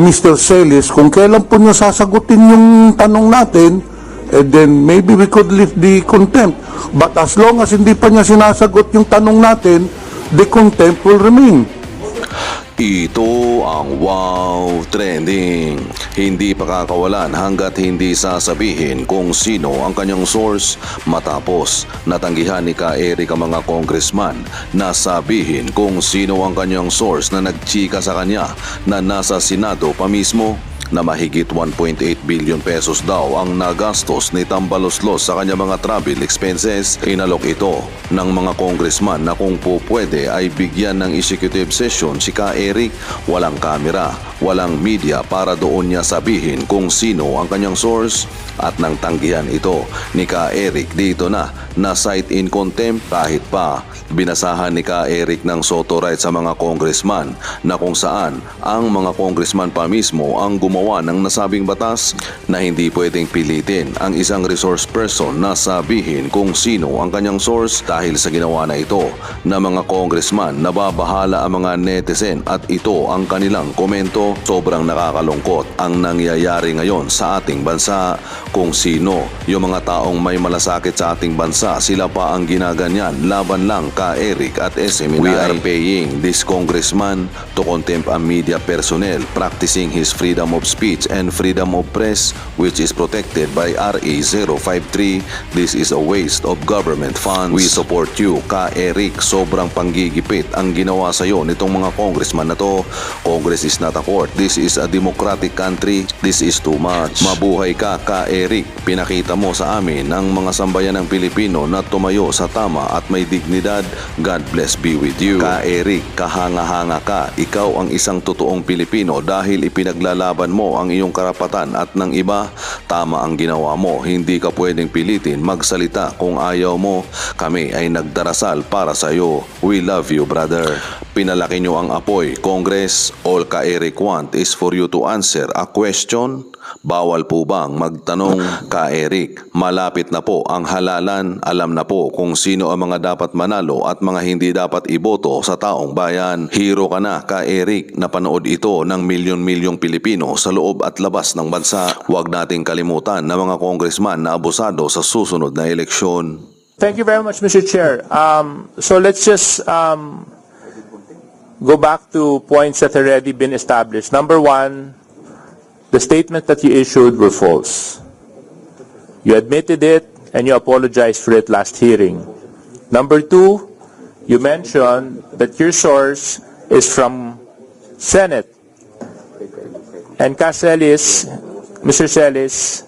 Mr. Celis kung kailan po niya sasagutin yung tanong natin, and then maybe we could lift the contempt. But as long as hindi pa niya sinasagot yung tanong natin, the contempt will remain. Ito ang Wow Trending. Hindi pa kakawalan hanggat hindi sasabihin kung sino ang kanyang source matapos natanggihan ni Ka Eric ang mga congressman na sabihin kung sino ang kanyang source na nagchika sa kanya na nasa Senado pa mismo na mahigit 1.8 billion pesos daw ang nagastos ni Tambaloslos sa kanyang mga travel expenses. Inalok ito ng mga congressman na kung po pwede ay bigyan ng executive session si Ka Eric. Walang kamera, walang media para doon niya sabihin kung sino ang kanyang source, at nang tanggihan ito ni Ka Eric dito na cite in contempt kahit pa binasahan ni Ka Eric ng Soto Right sa mga congressman na kung saan ang mga congressman pa mismo ang gumawa ng nasabing batas na hindi pwedeng pilitin ang isang resource person na sabihin kung sino ang kanyang source. Dahil sa ginawa na ito na mga congressman, nababahala ang mga netizen at ito ang kanilang komento. Sobrang nakakalungkot ang nangyayari ngayon sa ating bansa. Kung sino yung mga taong may malasakit sa ating bansa, sila pa ang ginaganyan laban lang Ka Eric at SMNI. We are paying this congressman to contempt a media personnel practicing his freedom of speech and freedom of press, which is protected by RA 053. This is a waste of government funds. We support you, Ka Eric. Sobrang panggigipit ang ginawa sa iyo nitong mga congressman na to. Congress is not a court. This is a democratic country. This is too much. Mabuhay ka, Ka Eric. Pinakita mo sa amin ang mga sambayan ng Pilipino na tumayo sa tama at may dignidad. God bless be with you. Ka Eric, kahanga-hanga ka. Ikaw ang isang totoong Pilipino dahil ipinaglalaban mo ang iyong karapatan at ng iba. Tama ang ginawa mo. Hindi ka pwedeng pilitin magsalita kung ayaw mo. Kami ay nagdarasal para sa iyo. We love you, brother. Pinalaki nyo ang apoy, Congress. All Ka Eric want is for you to answer a question. Bawal po bang magtanong, Ka Eric? Malapit na po ang halalan. Alam na po kung sino ang mga dapat manalo at mga hindi dapat iboto sa taong bayan. Hero ka na, Ka Eric. Napanood ito ng milyon-milyong Pilipino sa loob at labas ng bansa. Huwag nating kalimutan na mga congressman na abusado sa susunod na eleksyon. Thank you very much, Mr. Chair. So let's just go back to points that have already been established. Number one, the statement that you issued were false. You admitted it and you apologized for it last hearing. Number two, you mentioned that your source is from Senate. And Celis, Mr. Celis,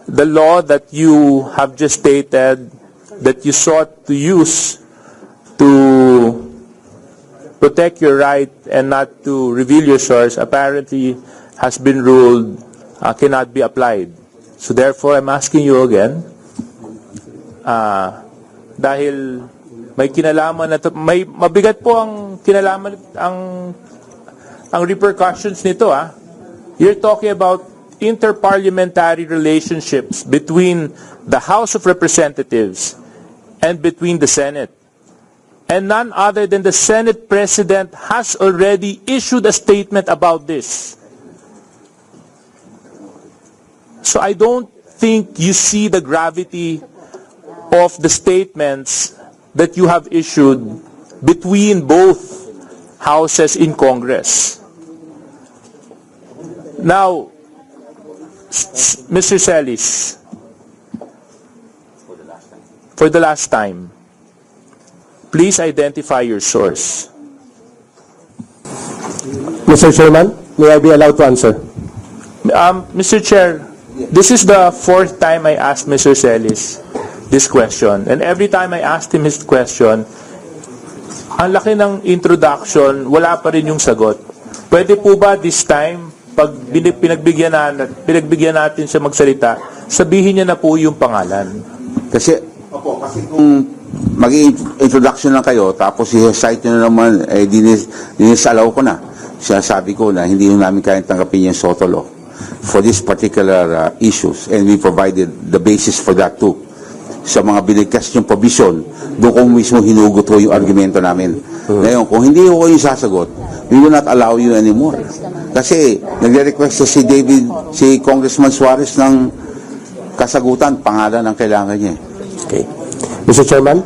the law that you have just stated that you sought to use to protect your right and not to reveal your source apparently has been ruled cannot be applied. So therefore, I'm asking you again, dahil may kinalaman na may mabigat po ang kinalaman ang repercussions nito. You're talking about interparliamentary relationships between the House of Representatives and between the Senate. And none other than the Senate President has already issued a statement about this. So I don't think you see the gravity of the statements that you have issued between both houses in Congress. Now, Mr. Celis, for the last time, please identify your source. Mr. Chairman, may I be allowed to answer? Mr. Chair, this is the fourth time I asked Mr. Celis this question. And every time I asked him his question, ang laki ng introduction, wala pa rin yung sagot. Pwede po ba this time, pag pinagbigyan natin siya magsalita, sabihin niya na po yung pangalan? Kasi kung mag-introduction lang kayo, tapos i-cite nyo na naman, dinisalaw ko na. Sinasabi ko na hindi namin kayang tanggapin yung SOTO law for this particular issues, and we provided the basis for that too. Sa mga binigkas yung provision, doon ko mismo hinugot ko yung argumento namin. Ngayon, kung hindi ko yung sasagot, we will not allow you anymore. Kasi nagre-request si Congressman Suarez ng kasagutan, pangalan ang kailangan niya. Okay. Mr. Chairman,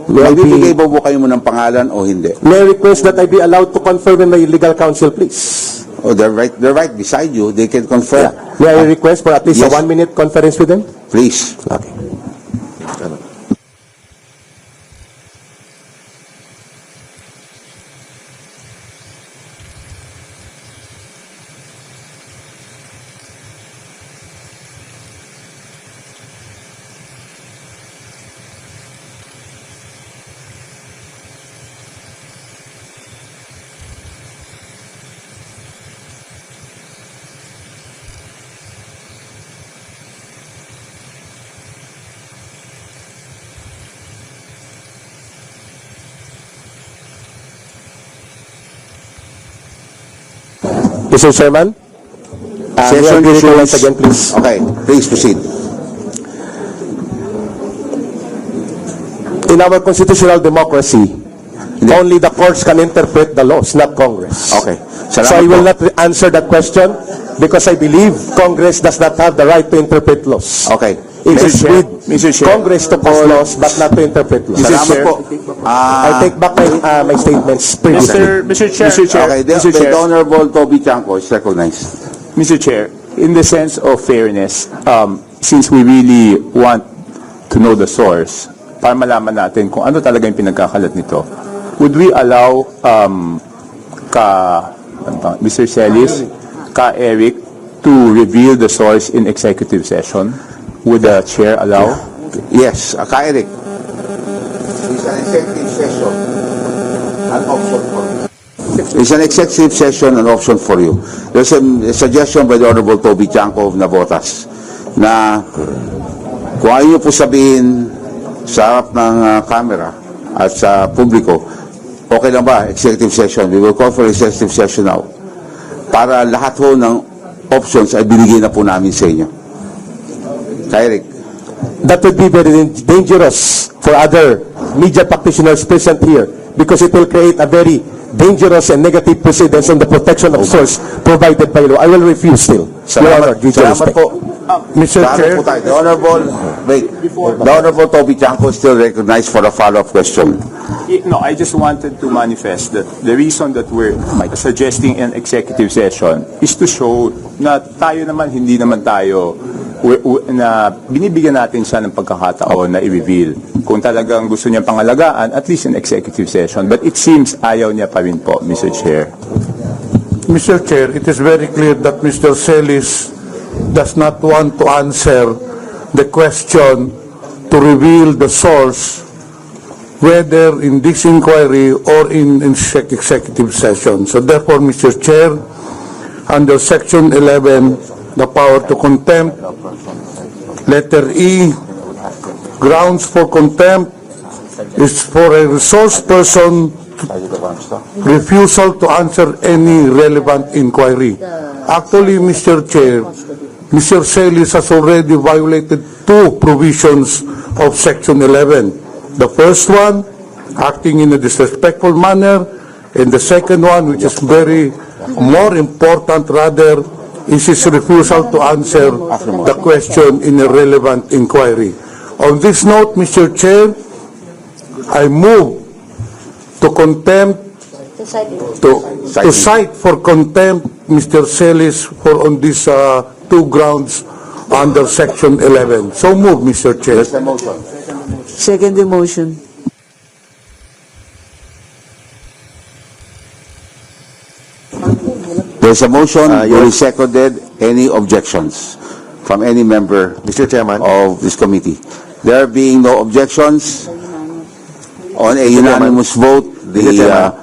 may I Magbibigay be, ba po kayo mo ng pangalan o hindi? may I request that I be allowed to confer with my legal counsel, please? Oh, they're right beside you. They can confirm. May I request for at least Yes. a 1-minute conference with them? Please. Okay. Mr. Chairman, may I be recognized again, please? Okay, please proceed. In our constitutional democracy, only the courts can interpret the laws, not Congress. Okay. So Salamat I will po. not answer that question because I believe Congress does not have the right to interpret laws. Okay. It Mr. is Chair, with Mr. Chair. Congress to pass laws, but not to interpret laws. Mr. Salamat Chair. po. I take back my statements previously. Mr. Chair, Okay, Mr. Chair, the Honorable Toby Chanco is recognized. Mr. Chair, in the sense of fairness, since we really want to know the source, para malaman natin kung ano talaga yung pinagkakalat nito, would we allow Mr. Celis, Eric, to reveal the source in executive session? Would the chair allow? Yes, Eric. It's an executive session. An option for you. It's an executive session, an option for you. There's a suggestion by the Honorable Toby Chanco of Navotas na kung ayaw niyo po sabihin sa harap ng camera at sa publiko, okay lang ba, executive session? We will call for executive session now. Para lahat ho ng options ay binigay na po namin sa inyo. Eric. That would be very dangerous for other media practitioners present here because it will create a very dangerous and negative precedence on the protection of source provided by law. I will refuse still. Your Honor, due to Salamat respect. po. Mr. Chair, Po tayo. The Honorable Toby Chanco is still recognized for a follow-up question. No, I just wanted to manifest that the reason that we're suggesting an executive session is to show na tayo naman, hindi naman tayo, na binibigyan natin siya ng pagkakataon na i-reveal. Kung talagang gusto niya pangalagaan, at least an executive session. But it seems ayaw niya pa rin po, Mr. Chair. Mr. Chair, it is very clear that Mr. Celis does not want to answer the question to reveal the source, whether in this inquiry or in executive session. So therefore, Mr. Chair, under Section 11, the power to contempt, letter E, grounds for contempt is for a resource person refusal to answer any relevant inquiry. Actually, Mr. Chair, Mr. Celis has already violated two provisions of Section 11. The first one, acting in a disrespectful manner, and the second one, which is very more important rather, is his refusal to answer the question in a relevant inquiry. On this note, Mr. Chair, I move to contempt, to cite for contempt Mr. Celis for on these two grounds under Section 11. So move, Mr. Chair. There's a motion. Second the motion. There's a motion, duly seconded. Any objections from any member, Mr. Chairman. of this committee? There being no objections, on a unanimous vote, the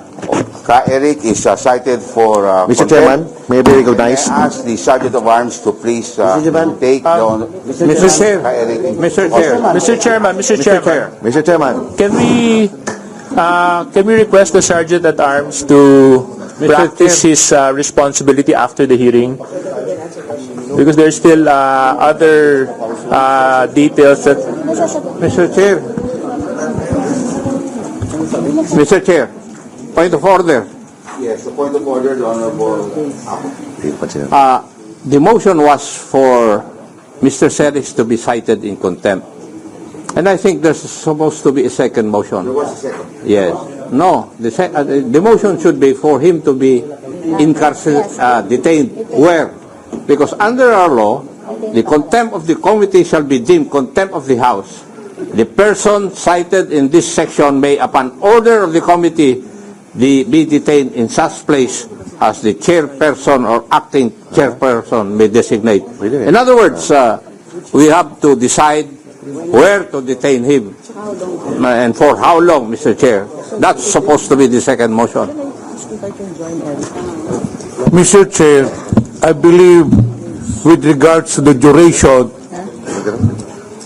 Eric is cited for Mr. contempt. Chairman, may I be recognized? I ask the Sergeant of Arms to please take the Mr. Chair, Mr. Chairman, Mr. Chairman. Can we request the Sergeant at Arms to practice his responsibility after the hearing? Because there's still other details that... Mr. Chair, point of order. Yes, the point of order, the Honorable The motion was for Mr. Celis to be cited in contempt. And I think there's supposed to be a second motion. There was a second. Yes. No, the motion should be for him to be detained. Where? Because under our law, the contempt of the committee shall be deemed contempt of the House. The person cited in this section may, upon order of the committee, be detained in such place as the chairperson or acting chairperson may designate. In other words, we have to decide where to detain him and for how long, Mr. Chair. That's supposed to be the second motion. Mr. Chair, I believe with regards to the duration,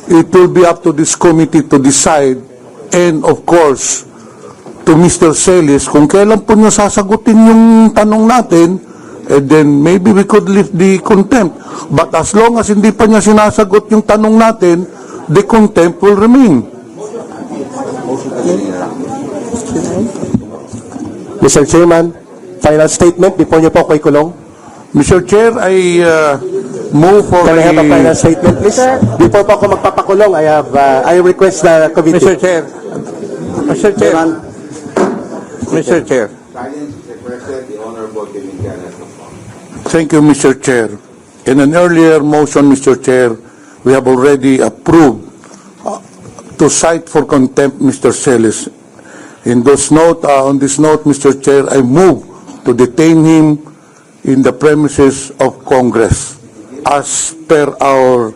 it will be up to this committee to decide, and of course, to Mr. Celis, kung kailan po niya sasagutin yung tanong natin, and then maybe we could lift the contempt. But as long as hindi pa niya sinasagot yung tanong natin, the contempt will remain. Mr. Chairman, final statement before niyo po ako ikulong. Mr. Chair, I move for Can I have a final a... statement, please? Before po ako magpapakulong, I request the committee. Mr. Chair. Mr. Chair. Mr. Chair. Silence requested, the Honorable Kevin Kenneth. Thank you, Mr. Chair. In an earlier motion, Mr. Chair, we have already approved to cite for contempt Mr. Celis. On this note, Mr. Chair, I move to detain him in the premises of Congress as per our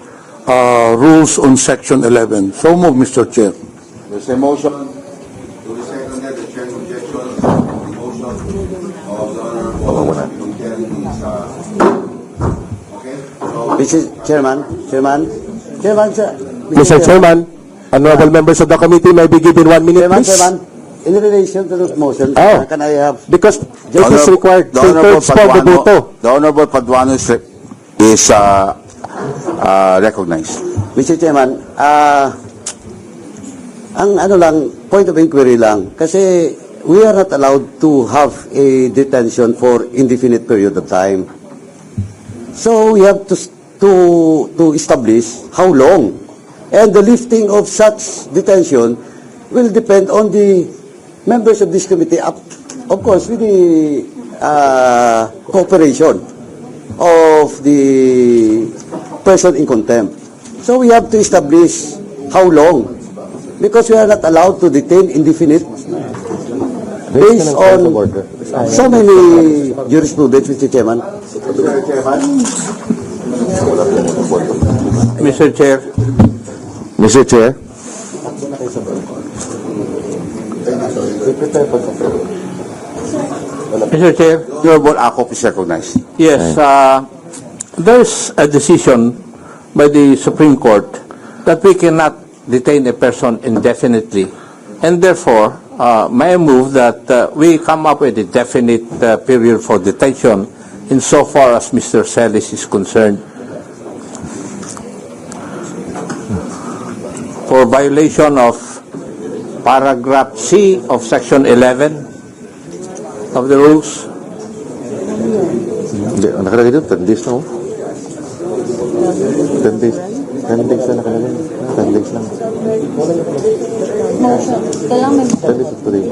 rules on Section 11. So move, Mr. Chair. There's a motion. To the second that the chair objection, the motion of the Honorable Kevin Kenneth is, okay? So, Mr. Chairman, sir. Mr. Chairman, honorable members of the committee may be given 1 minute, please. Chairman, in relation to this motion, Oh. can I have... Because justice required the two-thirds for the voto. The Honorable Paduano is recognized. Mr. Chairman, ang ano lang, point of inquiry lang, kasi we are not allowed to have a detention for indefinite period of time. So we have to establish how long. And the lifting of such detention will depend on the members of this committee, of course, with the cooperation of the person in contempt. So we have to establish how long, because we are not allowed to detain indefinite based on so many jurisprudence, Mr. Chairman. Mr. Chair. Mr. Chair. Mr. Chair. Honorable Akop is recognized. Yes, there's a decision by the Supreme Court that we cannot detain a person indefinitely. And therefore, may I move that we come up with a definite period for detention insofar as Mr. Celis is concerned. For violation of paragraph C of section 11 of the rules. Hindi, ang nakalagay doon, 10 days na, oh. 10 days. 10 days na nakalagay. 10 days lang. 10 days to today.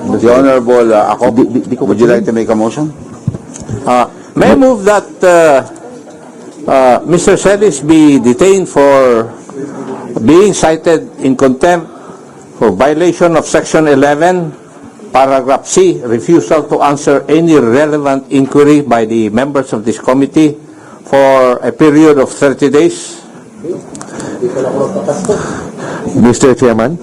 The Honorable Akop, would you like to make a motion? May I move that Mr. Celis be detained for being cited in contempt for violation of section 11, paragraph C, refusal to answer any relevant inquiry by the members of this committee for a period of 30 days. Mr. Chairman?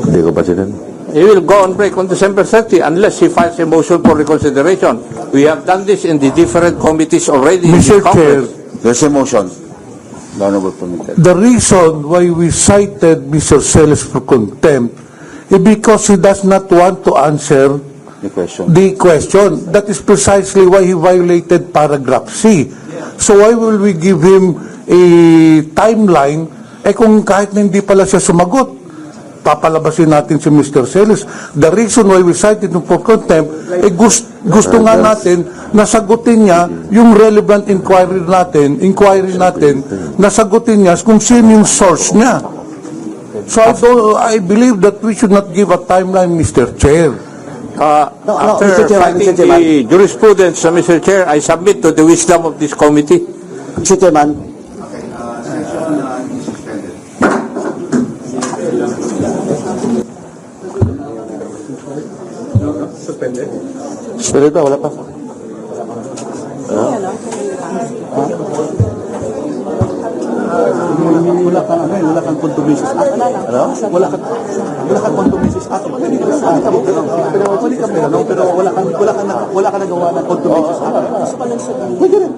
Hindi ko pa sila. He will go on break on December 30 unless he files a motion for reconsideration. We have done this in the different committees already. in Mr. this Congress. Chair, There's a motion. The Honorable permitted. the reason why we cited Mr. Celis for contempt is because he does not want to answer The question. the question. That is precisely why he violated paragraph C. So why will we give him a timeline kung kahit na hindi pala siya sumagot? papalabasin natin si Mr. Celis. The reason why we cited him for contempt, gusto nga natin nasagutin niya yung relevant inquiry natin, nasagutin niya kung sino yung source niya. So I believe that we should not give a timeline, Mr. Chair. After Mr. Chairman, fighting Mr. Chairman. the jurisprudence, Mr. Chair, I submit to the wisdom of this committee. Mr. Chairman, Suspended ba? Wala pa. wala kang contumacious act. Ano? Wala kang contumacious act. Pwede ka pero wala kang nagawa ng contumacious act. Pwede rin.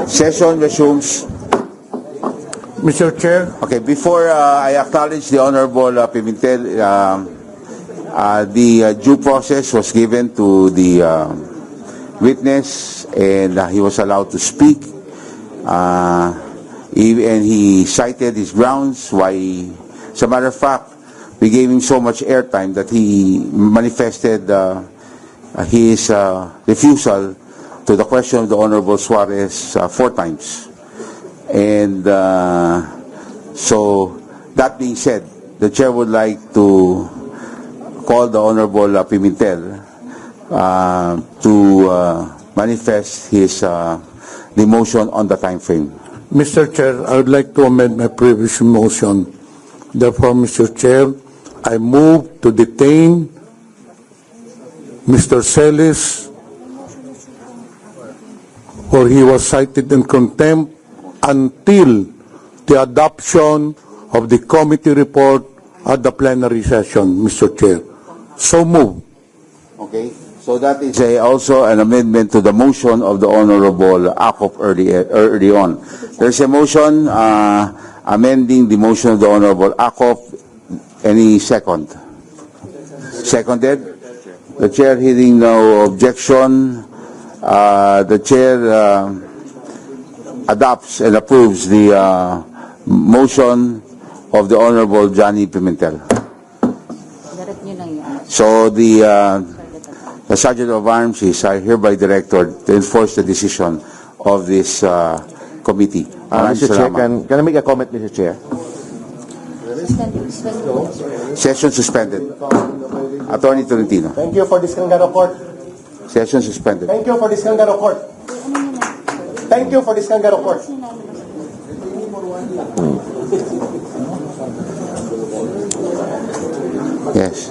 Session resumes. Mr. Chair, Okay, before I acknowledge the Honorable Pimentel, the due process was given to the witness and he was allowed to speak. And he cited his grounds why, as a matter of fact, we gave him so much airtime that he manifested his refusal to the question of the Honorable Suarez 4 times. And so, that being said, the chair would like to call the Honorable Pimentel to manifest his the motion on the time frame. Mr. Chair, I would like to amend my previous motion. Therefore, Mr. Chair, I move to detain Mr. Celis, or he was cited in contempt until the adoption of the committee report at the plenary session, Mr. Chair. So move. Okay, so that is also an amendment to the motion of the Honorable Acop early on. There's a motion amending the motion of the Honorable Acop. Any second? Seconded? The chair hearing no objection. The chair adopts and approves the motion of the Honorable Johnny Pimentel. So the Sergeant of Arms is hereby directed to enforce the decision of this committee. Mr. Chair, can I make a comment, Mr. Chair? Session suspended. Attorney Tolentino. Thank you for this kangaroo court. Session suspended. Thank you for this kangaroo court. Thank you for this kangaroo court. Yes.